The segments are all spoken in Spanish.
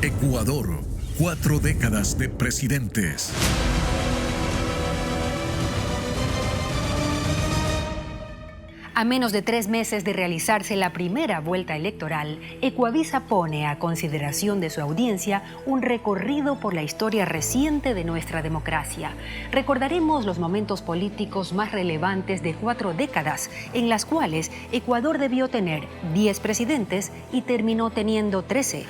Ecuador, 4 décadas de presidentes. A menos de 3 meses de realizarse la primera vuelta electoral, Ecuavisa pone a consideración de su audiencia un recorrido por la historia reciente de nuestra democracia. Recordaremos los momentos políticos más relevantes de 4 décadas, en las cuales Ecuador debió tener 10 presidentes y terminó teniendo 13.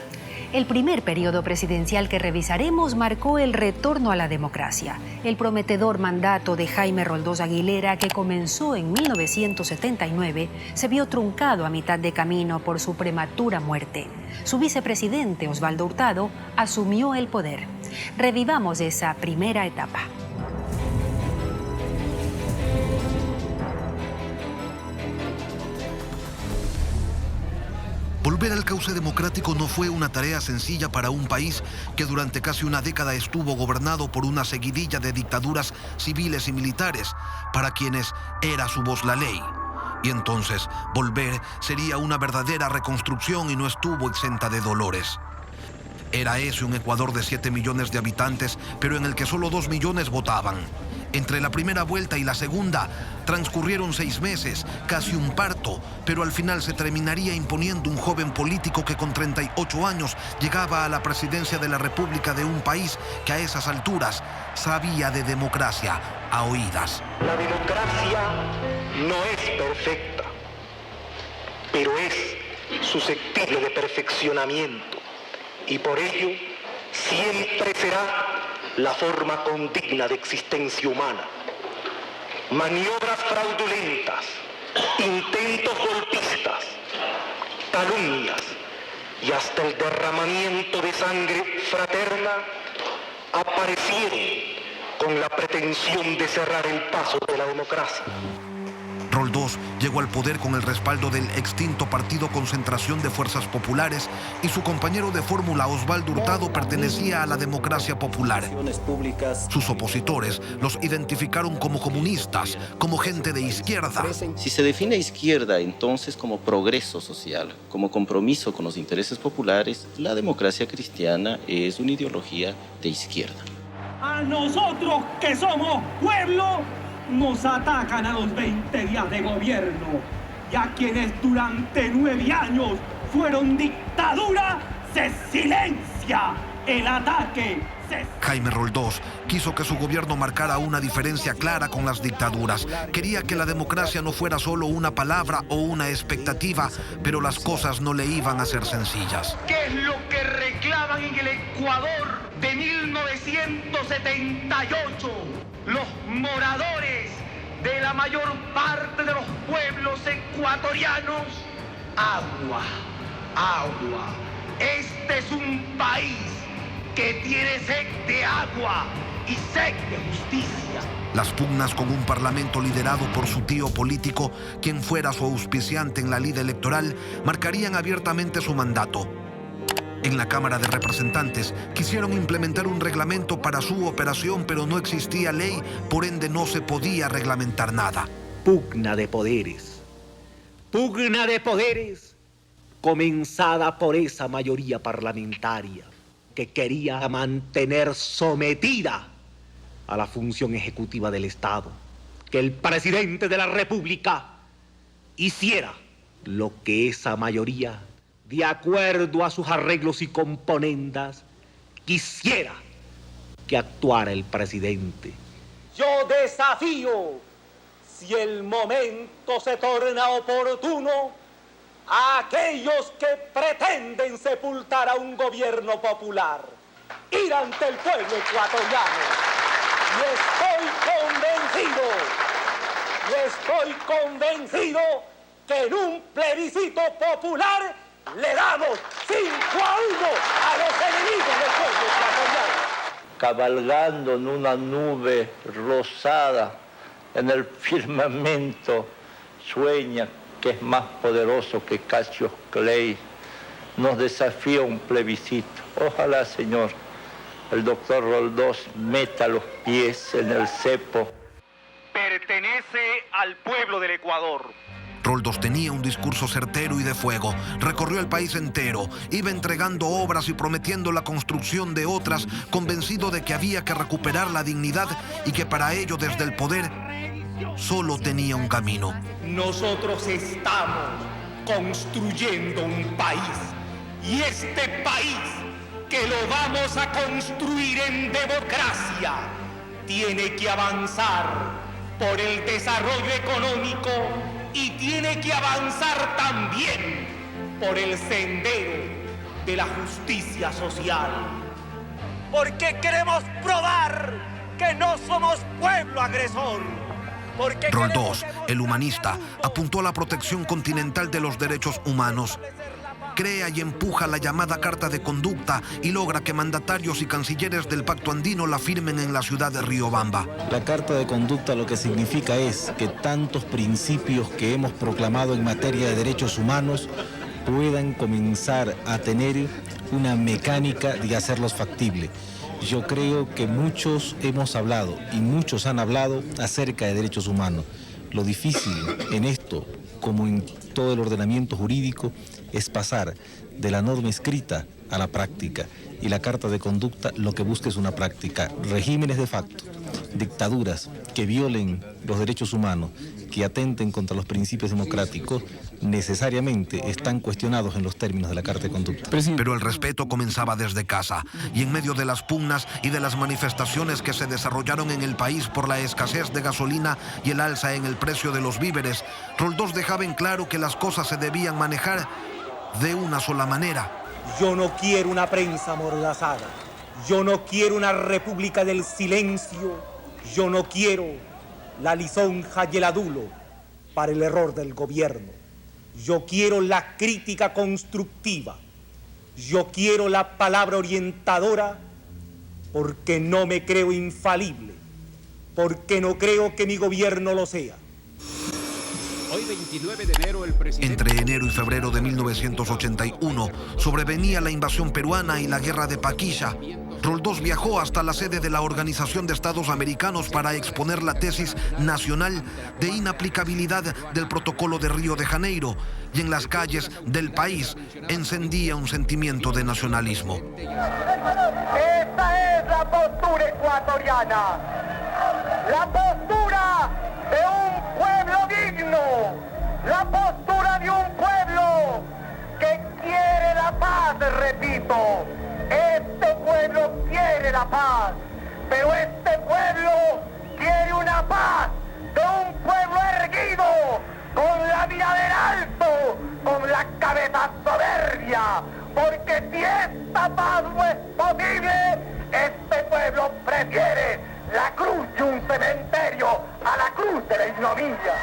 El primer periodo presidencial que revisaremos marcó el retorno a la democracia. El prometedor mandato de Jaime Roldós Aguilera, que comenzó en 1979, se vio truncado a mitad de camino por su prematura muerte. Su vicepresidente, Osvaldo Hurtado, asumió el poder. Revivamos esa primera etapa. Volver al cauce democrático no fue una tarea sencilla para un país que durante casi una década estuvo gobernado por una seguidilla de dictaduras civiles y militares, para quienes era su voz la ley. Y entonces, volver sería una verdadera reconstrucción y no estuvo exenta de dolores. Era ese un Ecuador de 7 millones de habitantes, pero en el que solo 2 millones votaban. Entre la primera vuelta y la segunda transcurrieron 6 meses, casi un parto, pero al final se terminaría imponiendo un joven político que con 38 años llegaba a la presidencia de la República de un país que a esas alturas sabía de democracia a oídas. La democracia no es perfecta, pero es susceptible de perfeccionamiento y por ello siempre será la forma condigna de existencia humana. Maniobras fraudulentas, intentos golpistas, calumnias y hasta el derramamiento de sangre fraterna aparecieron con la pretensión de cerrar el paso de la democracia. Roldós llegó al poder con el respaldo del extinto Partido Concentración de Fuerzas Populares y su compañero de fórmula Osvaldo Hurtado pertenecía a la democracia popular. Sus opositores los identificaron como comunistas, como gente de izquierda. Si se define izquierda entonces como progreso social, como compromiso con los intereses populares, la democracia cristiana es una ideología de izquierda. A nosotros que somos pueblo, nos atacan a los 20 días de gobierno, y a quienes durante 9 años fueron dictadura, se silencia el ataque. Jaime Roldós quiso que su gobierno marcara una diferencia clara con las dictaduras. Quería que la democracia no fuera solo una palabra o una expectativa, pero las cosas no le iban a ser sencillas. ¿Qué es lo que reclaman en el Ecuador de 1978? Los moradores de la mayor parte de los pueblos ecuatorianos. Agua, agua. Este es un país que tiene sed de agua y sed de justicia. Las pugnas con un parlamento liderado por su tío político, quien fuera su auspiciante en la lid electoral, marcarían abiertamente su mandato. En la Cámara de Representantes quisieron implementar un reglamento para su operación, pero no existía ley, por ende no se podía reglamentar nada. Pugna de poderes. Pugna de poderes comenzada por esa mayoría parlamentaria que quería mantener sometida a la función ejecutiva del Estado, que el presidente de la República hiciera lo que esa mayoría, de acuerdo a sus arreglos y componendas, quisiera que actuara el presidente. Yo desafío, si el momento se torna oportuno, a aquellos que pretenden sepultar a un gobierno popular, ir ante el pueblo ecuatoriano. Y estoy convencido que en un plebiscito popular le damos 5-1 a los enemigos del pueblo ecuatoriano. Cabalgando en una nube rosada en el firmamento, sueña que es más poderoso que Cassius Clay. Nos desafía un plebiscito. Ojalá, señor, el doctor Roldós meta los pies en el cepo. Pertenece al pueblo del Ecuador. Roldós tenía un discurso certero y de fuego. Recorrió el país entero, iba entregando obras y prometiendo la construcción de otras, convencido de que había que recuperar la dignidad y que para ello desde el poder solo tenía un camino. Nosotros estamos construyendo un país, y este país que lo vamos a construir en democracia tiene que avanzar por el desarrollo económico y tiene que avanzar también por el sendero de la justicia social. Porque queremos probar que no somos pueblo agresor. Roldós, el humanista, apuntó a la protección continental de los derechos humanos. Crea y empuja la llamada Carta de Conducta y logra que mandatarios y cancilleres del Pacto Andino la firmen en la ciudad de Riobamba. La Carta de Conducta lo que significa es que tantos principios que hemos proclamado en materia de derechos humanos puedan comenzar a tener una mecánica de hacerlos factibles. Yo creo que muchos hemos hablado y muchos han hablado acerca de derechos humanos. Lo difícil en esto, como en todo el ordenamiento jurídico, es pasar de la norma escrita a la práctica. Y la Carta de Conducta lo que busca es una práctica. Regímenes de facto, dictaduras que violen los derechos humanos, que atenten contra los principios democráticos, necesariamente están cuestionados en los términos de la Carta de Conducta. Pero el respeto comenzaba desde casa, y en medio de las pugnas y de las manifestaciones que se desarrollaron en el país por la escasez de gasolina y el alza en el precio de los víveres, Roldós dejaba en claro que las cosas se debían manejar de una sola manera. Yo no quiero una prensa amordazada. Yo no quiero una república del silencio. Yo no quiero la lisonja y el adulo para el error del gobierno. Yo quiero la crítica constructiva. Yo quiero la palabra orientadora, porque no me creo infalible, porque no creo que mi gobierno lo sea. Hoy, 29 de enero, el presidente... Entre enero y febrero de 1981 sobrevenía la invasión peruana y la guerra de Paquilla. Roldós viajó hasta la sede de la Organización de Estados Americanos para exponer la tesis nacional de inaplicabilidad del Protocolo de Río de Janeiro, y en las calles del país encendía un sentimiento de nacionalismo. Esta es la postura ecuatoriana, la postura de un pueblo digno, la postura de un pueblo que quiere la paz, repito. Este pueblo quiere la paz, pero este pueblo quiere una paz de un pueblo erguido, con la mirada en alto, con la cabeza soberbia, porque si esta paz no es posible, este pueblo prefiere la cruz de un cementerio a la cruz de la ignominia.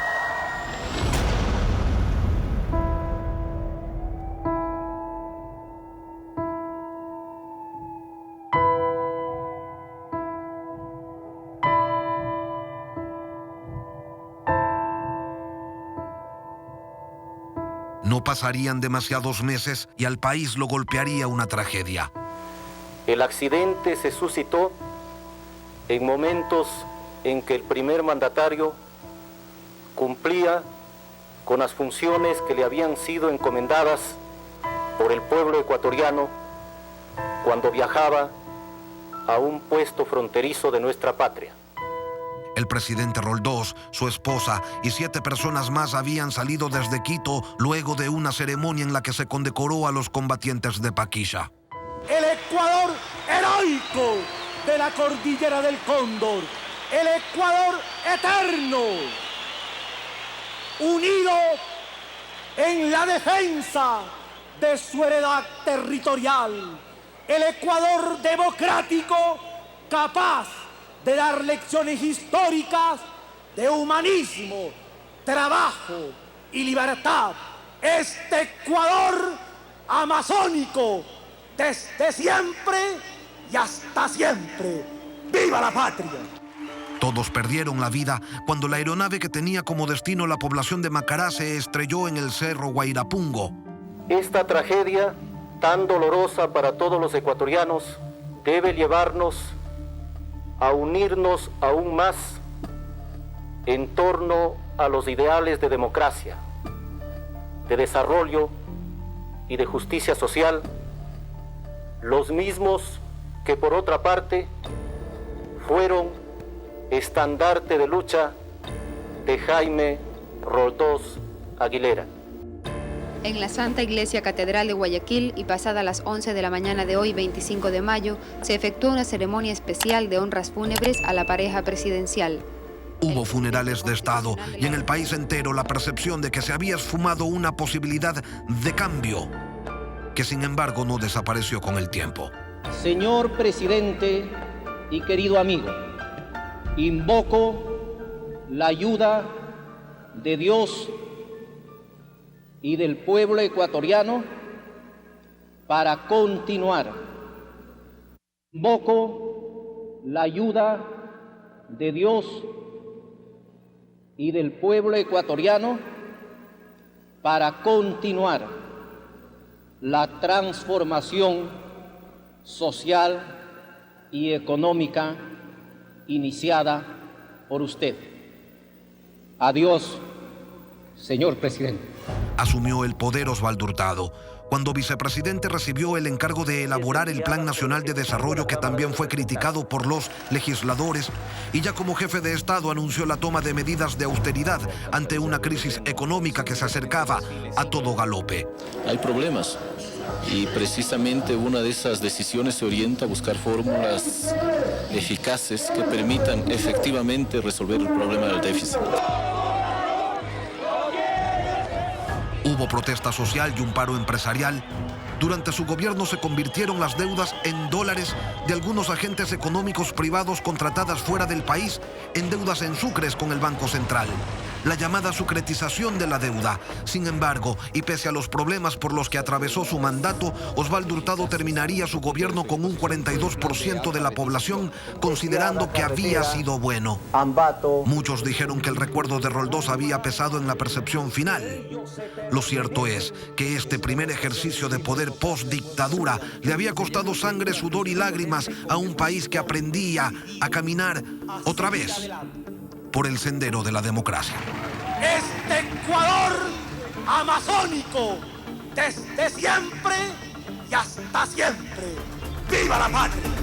No pasarían demasiados meses y al país lo golpearía una tragedia. El accidente se suscitó en momentos en que el primer mandatario cumplía con las funciones que le habían sido encomendadas por el pueblo ecuatoriano cuando viajaba a un puesto fronterizo de nuestra patria. El presidente Roldós, su esposa y 7 personas más habían salido desde Quito luego de una ceremonia en la que se condecoró a los combatientes de Paquilla. El Ecuador heroico de la cordillera del Cóndor, el Ecuador eterno, unido en la defensa de su heredad territorial, el Ecuador democrático capaz de dar lecciones históricas de humanismo, trabajo y libertad. Este Ecuador amazónico, desde siempre y hasta siempre. ¡Viva la patria! Todos perdieron la vida cuando la aeronave que tenía como destino la población de Macará se estrelló en el Cerro Guairapungo. Esta tragedia, tan dolorosa para todos los ecuatorianos, debe llevarnos a unirnos aún más en torno a los ideales de democracia, de desarrollo y de justicia social, los mismos que por otra parte fueron estandarte de lucha de Jaime Roldós Aguilera. En la Santa Iglesia Catedral de Guayaquil y pasada las 11 de la mañana de hoy, 25 de mayo, se efectuó una ceremonia especial de honras fúnebres a la pareja presidencial. Hubo funerales de Estado y en el país entero la percepción de que se había esfumado una posibilidad de cambio, que sin embargo no desapareció con el tiempo. Señor presidente y querido amigo, invoco la ayuda de Dios y del pueblo ecuatoriano para continuar. Invoco la ayuda de Dios y del pueblo ecuatoriano para continuar la transformación social y económica iniciada por usted. Adiós, señor presidente. Asumió el poder Osvaldo Hurtado. Cuando vicepresidente recibió el encargo de elaborar el Plan Nacional de Desarrollo, que también fue criticado por los legisladores, y ya como jefe de Estado anunció la toma de medidas de austeridad ante una crisis económica que se acercaba a todo galope. Hay problemas y precisamente una de esas decisiones se orienta a buscar fórmulas eficaces que permitan efectivamente resolver el problema del déficit. Hubo protesta social y un paro empresarial. Durante su gobierno se convirtieron las deudas en dólares de algunos agentes económicos privados contratadas fuera del país en deudas en sucres con el Banco Central. La llamada sucretización de la deuda. Sin embargo, y pese a los problemas por los que atravesó su mandato, Osvaldo Hurtado terminaría su gobierno con un 42% de la población considerando que había sido bueno. Muchos dijeron que el recuerdo de Roldós había pesado en la percepción final. Lo cierto es que este primer ejercicio de poder post-dictadura le había costado sangre, sudor y lágrimas a un país que aprendía a caminar otra vez por el sendero de la democracia. Este Ecuador amazónico, desde siempre y hasta siempre. ¡Viva la patria!